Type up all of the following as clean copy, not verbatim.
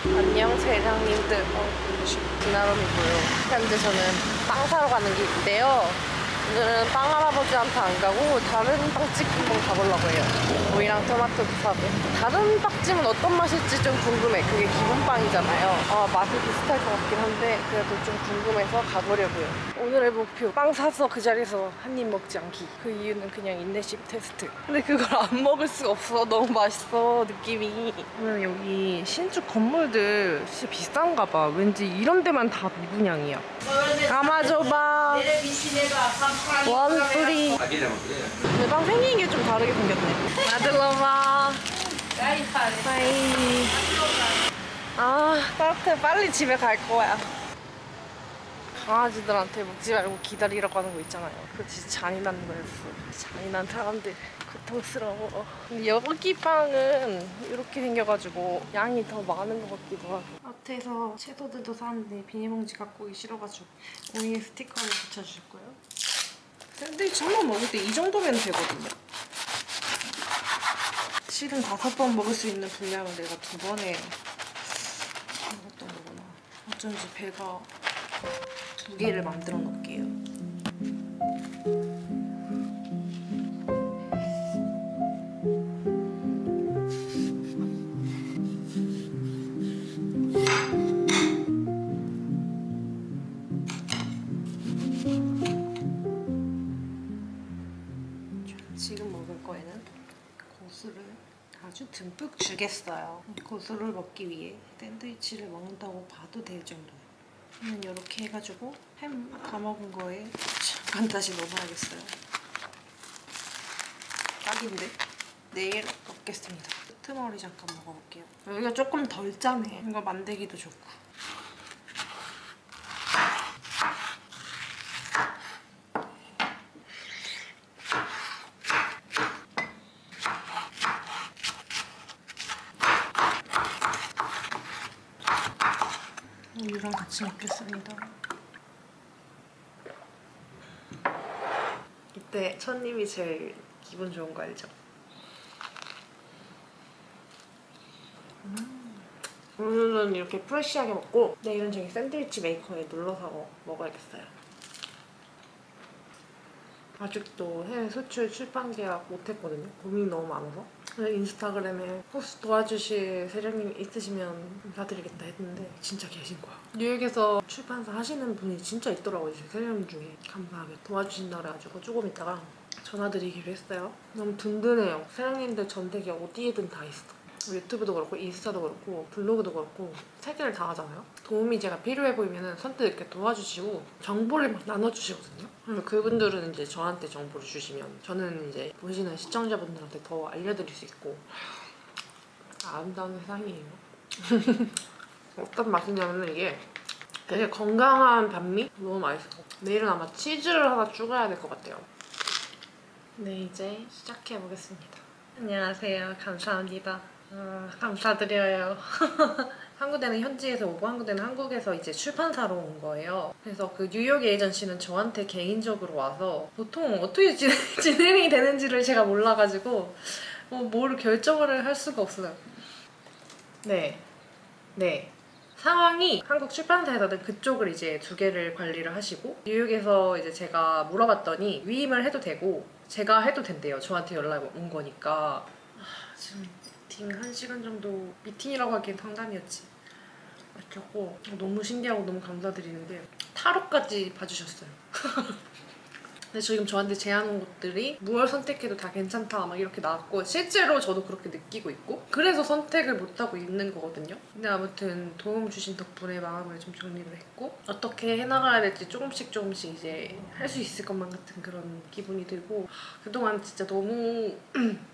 안녕 세상님들. 진아롬이고요. 현재 저는 빵 사러 가는 길인데요. 오늘은 빵 할아버지한테 안 가고 다른 빵집 한번 가보려고 해요. 오이랑 토마토도 사고. 다른 빵집은 어떤 맛일지 좀 궁금해. 그게 기본빵이잖아요. 맛이 비슷할 것 같긴 한데 그래도 좀 궁금해서 가보려고요. 오늘의 목표, 빵 사서 그 자리에서 한 입 먹지 않기. 그 이유는 그냥 인내심 테스트. 근데 그걸 안 먹을 수가 없어. 너무 맛있어 느낌이. 오늘 여기 신축 건물들 진짜 비싼가 봐. 왠지 이런 데만 다 미분양이야. 감아줘봐. 원 뿌리. 근데 빵 생긴 게 좀 다르게 생겼네. 아들러봐. 바이. 따뜻해. 빨리 집에 갈 거야. 강아지들한테 먹지 말고 기다리라고 하는 거 있잖아요. 그거 진짜 잔인한 거였어. 잔인한 사람들. 고통스러워. 근데 여기 빵은 이렇게 생겨가지고 양이 더 많은 것 같기도 하고. 마트에서 채소들도 사는데 비닐봉지 갖고 오기 싫어가지고 오이에 스티커를 붙여줄 거예요. 샌드위치 한 번 먹을 때 이 정도면 되거든요. 실은 5번 먹을 수 있는 분량을 내가 2번에 먹었던 거구나. 어쩐지 배가 2개를 만들어 놓을게요. 지금 먹을 거에는 고수를 아주 듬뿍 주겠어요. 고수를 먹기 위해 샌드위치를 먹는다고 봐도 될 정도예요. 저는 이렇게 해가지고 햄 다 먹은 거에 잠깐 다시 넣어봐야겠어요. 딱인데? 내일 먹겠습니다. 끄트머리 잠깐 먹어볼게요. 여기가 조금 덜 짜네. 이거 만들기도 좋고. 우유랑 같이 먹겠습니다. 이때 첫입이 제일 기분 좋은 거 알죠? 오늘은 이렇게 프레쉬하게 먹고 내일은 저기 샌드위치 메이커에 눌러서 먹어야겠어요. 아직도 해외 수출 출판 계약 못했거든요. 고민이 너무 많아서. 인스타그램에 혹시 도와주실 세령님이 있으시면 인사드리겠다 했는데 진짜 계신 거야. 뉴욕에서 출판사 하시는 분이 진짜 있더라고요. 제 세령님 중에. 감사하게 도와주신다 그래가지고 조금 있다가 전화드리기로 했어요. 너무 든든해요. 세령님들 전택이 어디에든 다 있어. 유튜브도 그렇고 인스타도 그렇고 블로그도 그렇고 3개를 다 하잖아요. 도움이 제가 필요해 보이면 선뜻 이렇게 도와주시고 정보를 막 나눠주시거든요. 그래서 그분들은 이제 저한테 정보를 주시면 저는 이제 보시는 시청자분들한테 더 알려드릴 수 있고 아름다운 세상이에요. 어떤 맛이냐면 이게 되게 건강한 반미? 너무 맛있어. 내일은 아마 치즈를 하나 추가해야 될 것 같아요. 네, 이제 시작해보겠습니다. 안녕하세요. 감사합니다. 감사드려요. 한국대는 현지에서 오고 한국대는 한국에서 이제 출판사로 온 거예요. 그래서 그 뉴욕 에이전시는 저한테 개인적으로 와서 보통 어떻게 진행이 되는지를 제가 몰라가지고 뭘 결정을 할 수가 없어요. 네. 상황이 한국 출판사에서는 그쪽을 이제 2개를 관리를 하시고 뉴욕에서 이제 제가 물어봤더니 위임을 해도 되고 제가 해도 된대요. 저한테 연락이 온 거니까. 지금 미팅 1시간 정도, 미팅이라고 하기엔 상담이었지. 마쳤고 너무 신기하고 너무 감사드리는 게 타로까지 봐주셨어요. 근데 지금 저한테 제안한 것들이 무얼 선택해도 다 괜찮다 막 이렇게 나왔고 실제로 저도 그렇게 느끼고 있고 그래서 선택을 못하고 있는 거거든요. 근데 아무튼 도움 주신 덕분에 마음을 좀 정리를 했고 어떻게 해나가야 될지 조금씩 이제 할 수 있을 것만 같은 그런 기분이 들고 그동안 진짜 너무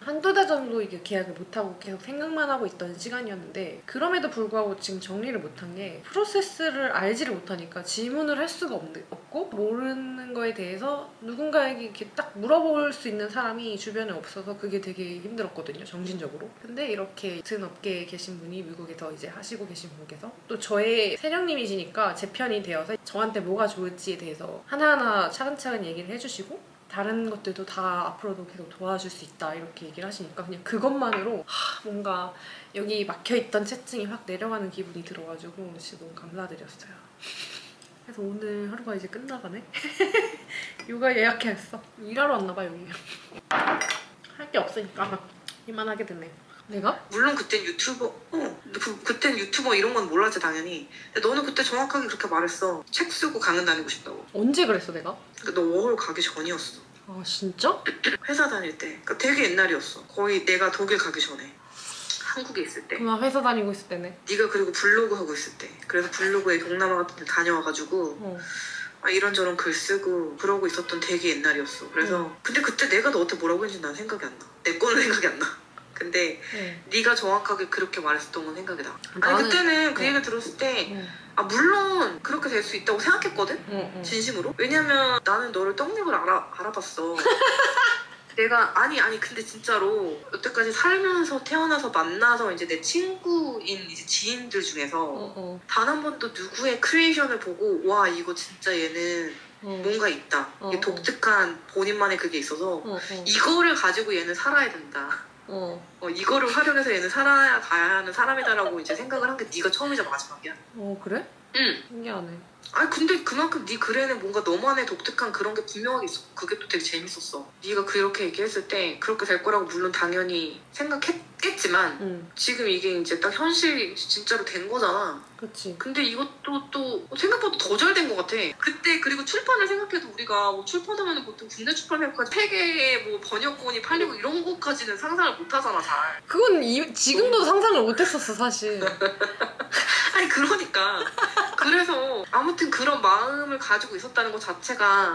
한두 달 정도 이게 계약을 못하고 계속 생각만 하고 있던 시간이었는데 그럼에도 불구하고 지금 정리를 못한 게 프로세스를 알지를 못하니까 질문을 할 수가 없고 모르는 거에 대해서 누군가에게 이렇게 딱 물어볼 수 있는 사람이 주변에 없어서 그게 되게 힘들었거든요, 정신적으로. 근데 이렇게 같은 업계에 계신 분이 미국에서 이제 하시고 계신 분께서 또 저의 세령님이시니까 제 편이 되어서 저한테 뭐가 좋을지에 대해서 하나하나 차근차근 얘기를 해주시고 다른 것들도 다 앞으로도 계속 도와줄 수 있다 이렇게 얘기를 하시니까 그냥 그것만으로 뭔가 여기 막혀있던 채증이 확 내려가는 기분이 들어가지고 진짜 너무 감사드렸어요. 그래서 오늘 하루가 이제 끝나가네? 요가 예약했어. 일하러 왔나봐 여기. 할 게 없으니까 이만하게 됐네. 내가? 물론 그땐 유튜버 그땐 유튜버 이런 건 몰랐지 당연히. 근데 너는 그때 정확하게 그렇게 말했어. 책 쓰고 강연 다니고 싶다고. 언제 그랬어 내가? 그러니까 너 워홀 가기 전이었어. 아 진짜? 회사 다닐 때. 그러니까 되게 옛날이었어. 거의 내가 독일 가기 전에. 한국에 있을 때. 그만 회사 다니고 있을 때네. 네가 그리고 블로그 하고 있을 때. 그래서 블로그에 동남아 같은 데 다녀와가지고 이런저런 글 쓰고 그러고 있었던 되게 옛날이었어. 그래서 근데 그때 내가 너한테 뭐라고 했는지 난 생각이 안 나. 내 거는 생각이 안 나. 근데 네가 정확하게 그렇게 말했었던 건 생각이 나. 아니 그때는 그 얘기를 들었을 때 물론 그렇게 될 수 있다고 생각했거든? 진심으로. 왜냐면 나는 너를 떡잎을 알아봤어. 내가 아니 근데 진짜로 여태까지 살면서 태어나서 만나서 이제 내 친구인 이제 지인들 중에서 단 한 번도 누구의 크리에이션을 보고 와 이거 진짜 얘는 뭔가 있다. 이게 독특한 본인만의 그게 있어서 이거를 가지고 얘는 살아야 된다. 이거를 활용해서 얘는 살아야 가야 하는 사람이다라고 이제 생각을 한 게 네가 처음이자 마지막이야. 그래? 응. 신기하네. 아니 근데 그만큼 네 글에는 뭔가 너만의 독특한 그런 게 분명하게 있었고 그게 또 되게 재밌었어. 네가 그렇게 얘기했을 때 그렇게 될 거라고 물론 당연히 생각했겠지만 지금 이게 이제 딱 현실이 진짜로 된 거잖아. 그치. 근데 이것도 또 생각보다 더 잘 된 것 같아. 그때 그리고 출판을 생각해도 우리가 뭐 출판하면 보통 국내 출판사까지 세계에 뭐 번역본이 팔리고 이런 것까지는 상상을 못 하잖아 잘. 그건 지금도 상상을 못 했었어 사실. 아니 그러니까 그래서 아무튼 그런 마음을 가지고 있었다는 것 자체가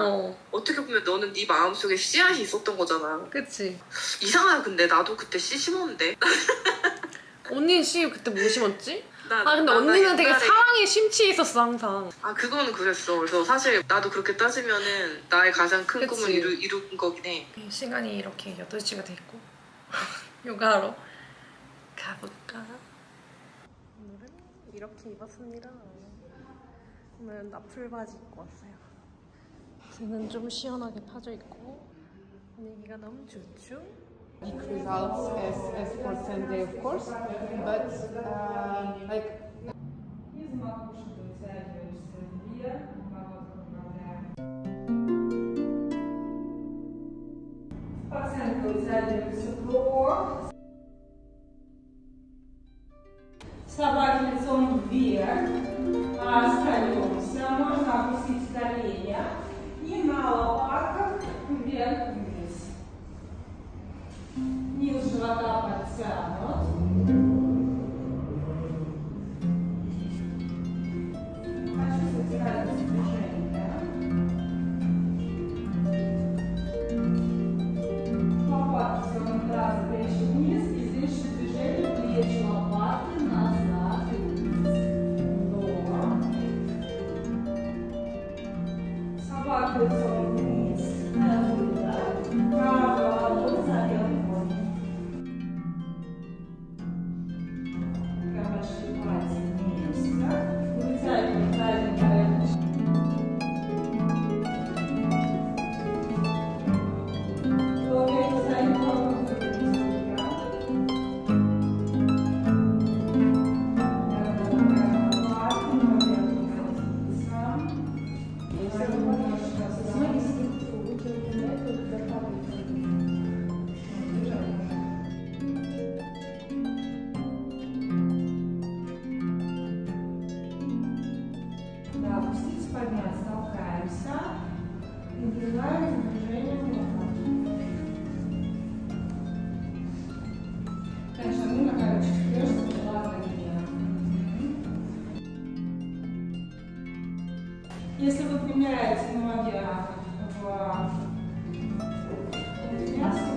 어떻게 보면 너는 네 마음속에 씨앗이 있었던 거잖아. 그치. 이상하다. 근데 나도 그때 씨 심었는데. 언니는 씨 그때 뭐 심었지? 근데 언니는 되게 사랑에 심취해 있었어 항상. 그거는 그랬어. 그래서 사실 나도 그렇게 따지면은 나의 가장 큰 그치. 꿈을 이룬 거긴 해. 시간이 이렇게 8시가 됐고 요가하러 가볼까? 오늘은 이렇게 입었습니다. 오늘은 나풀 바지 입고 왔어요. 등은 좀 시원하게 파져 있고 분위기가 너무 좋죠? Results as percentage, of course, but like. Вставать лицом вверх, остаемся, можно опустить колени и на лопатках вверх-вниз. Низ живота подтянут. Почувствуйте радость движения. Лопатки согнут раз, плечи вниз, излишнее движение, плечи, лопатки назад и вниз. Вдох. Собака лицом вниз, выдох. Правая ладонь за левый бок. Большие пальцы вместе. Вытягиваем заднюю поверхность. Трогайте заднюю поверхность. Да, опуститься, подняться, толкаемся. И двигаем движением ног. Конечно, мы на коробочке вперед, чтобы была линия. Если вы примеряете ноги в мясо,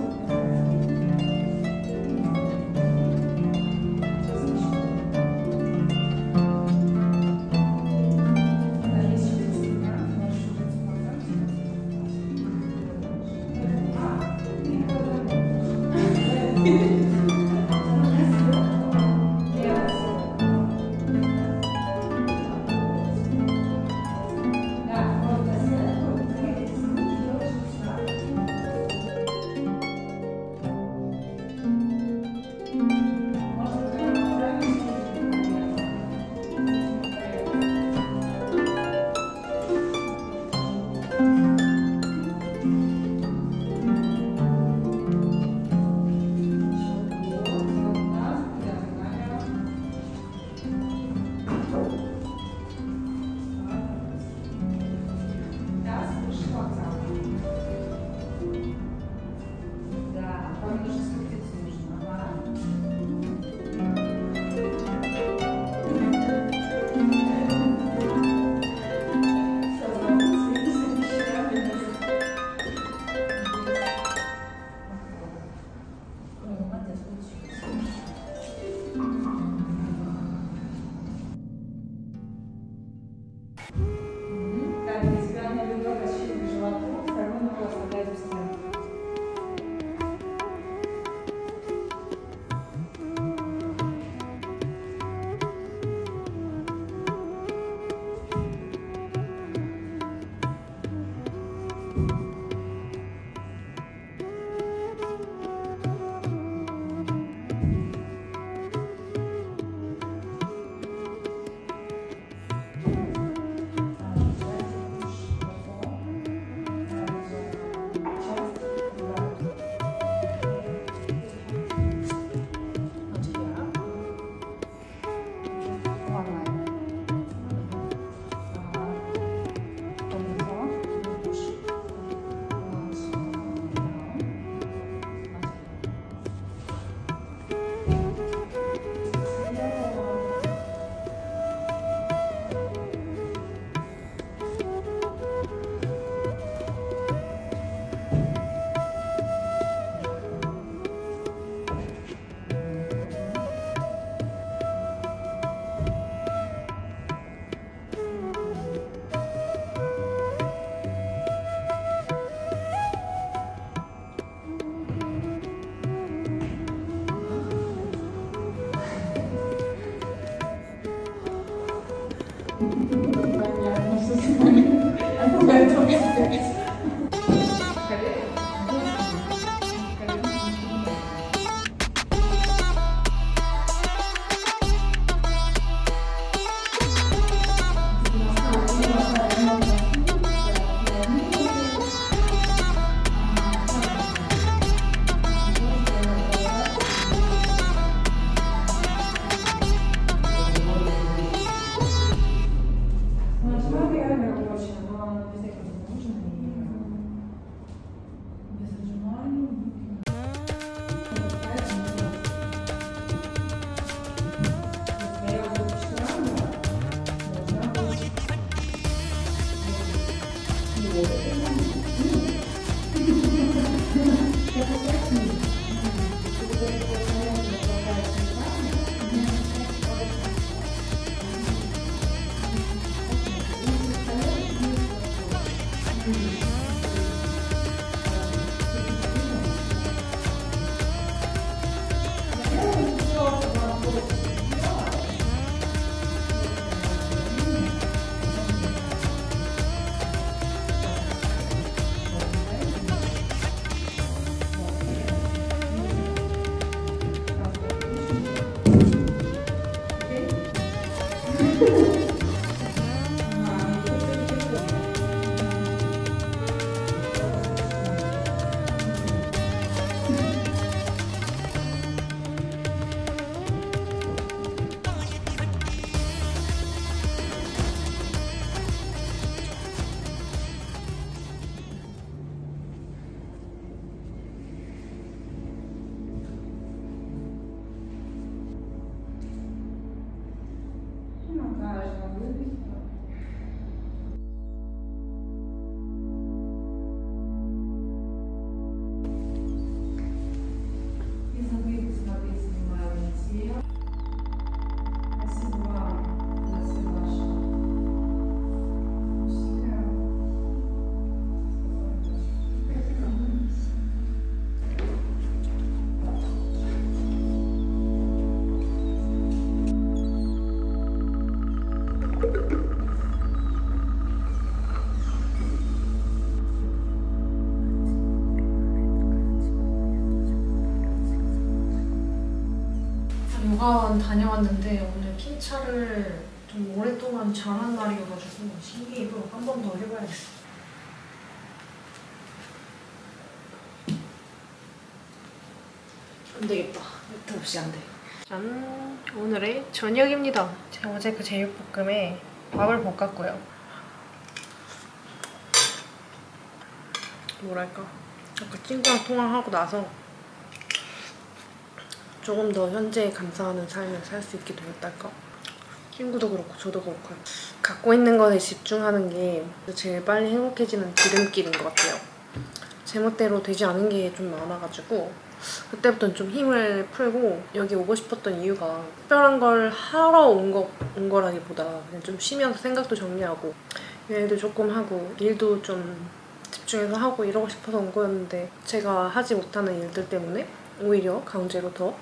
요가원 다녀왔는데 오늘 핀차를 좀 오랫동안 잘한 날이어가지고 신기해도 한 번 더 해봐야겠어. 안 되겠다. 매트 없이 안 돼. 짠! 오늘의 저녁입니다. 제가 어제 그 제육볶음에 밥을 볶았고요. 뭐랄까, 아까 친구랑 통화하고 나서 조금 더 현재에 감사하는 삶을 살 수 있게 되었달까? 친구도 그렇고 저도 그렇고 갖고 있는 것에 집중하는 게 제일 빨리 행복해지는 지름길인 것 같아요. 제멋대로 되지 않은 게 좀 많아가지고 그때부터는 좀 힘을 풀고 여기 오고 싶었던 이유가 특별한 걸 하러 온 거라기보다 그냥 좀 쉬면서 생각도 정리하고 여행도 조금 하고 일도 좀 집중해서 하고 이러고 싶어서 온 거였는데 제가 하지 못하는 일들 때문에 오히려 강제로 더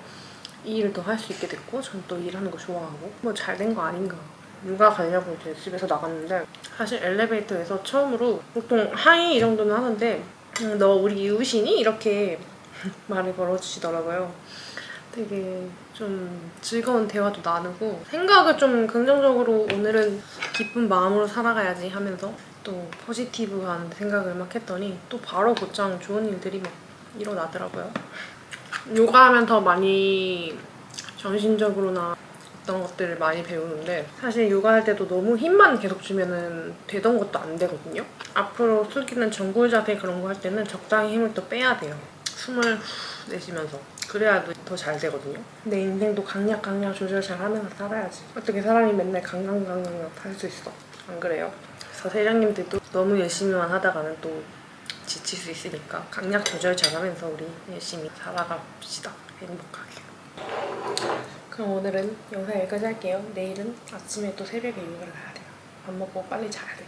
이 일을 더 할 수 있게 됐고 전 또 일하는 거 좋아하고 뭐 잘 된 거 아닌가. 육아 가려고 이제 집에서 나갔는데 사실 엘리베이터에서 처음으로 보통 하이 이 정도는 하는데 너 우리 이웃이니? 이렇게 말을 걸어주시더라고요. 되게 좀 즐거운 대화도 나누고 생각을 좀 긍정적으로 오늘은 기쁜 마음으로 살아가야지 하면서 또 포지티브한 생각을 막 했더니 또 바로 곧장 좋은 일들이 막 일어나더라고요. 요가하면 더 많이 정신적으로나 어떤 것들을 많이 배우는데 사실 요가할 때도 너무 힘만 계속 주면은 되던 것도 안 되거든요. 앞으로 숙이는 전굴 자세 그런 거 할 때는 적당히 힘을 또 빼야 돼요. 숨을 후 내쉬면서 그래야 더 잘 되거든요. 내 인생도 강약 조절 잘 하면서 살아야지. 어떻게 사람이 맨날 강강 할 수 있어. 안 그래요? 그래서 세장님들도 너무 열심히만 하다가는 또 지칠 수 있으니까 강약 조절 잘하면서 우리 열심히 살아가 봅시다. 행복하게. 그럼 오늘은 영상 여기까지 할게요. 내일은 아침에 또 새벽에 요가를 가야 돼요. 밥 먹고 빨리 자야 돼.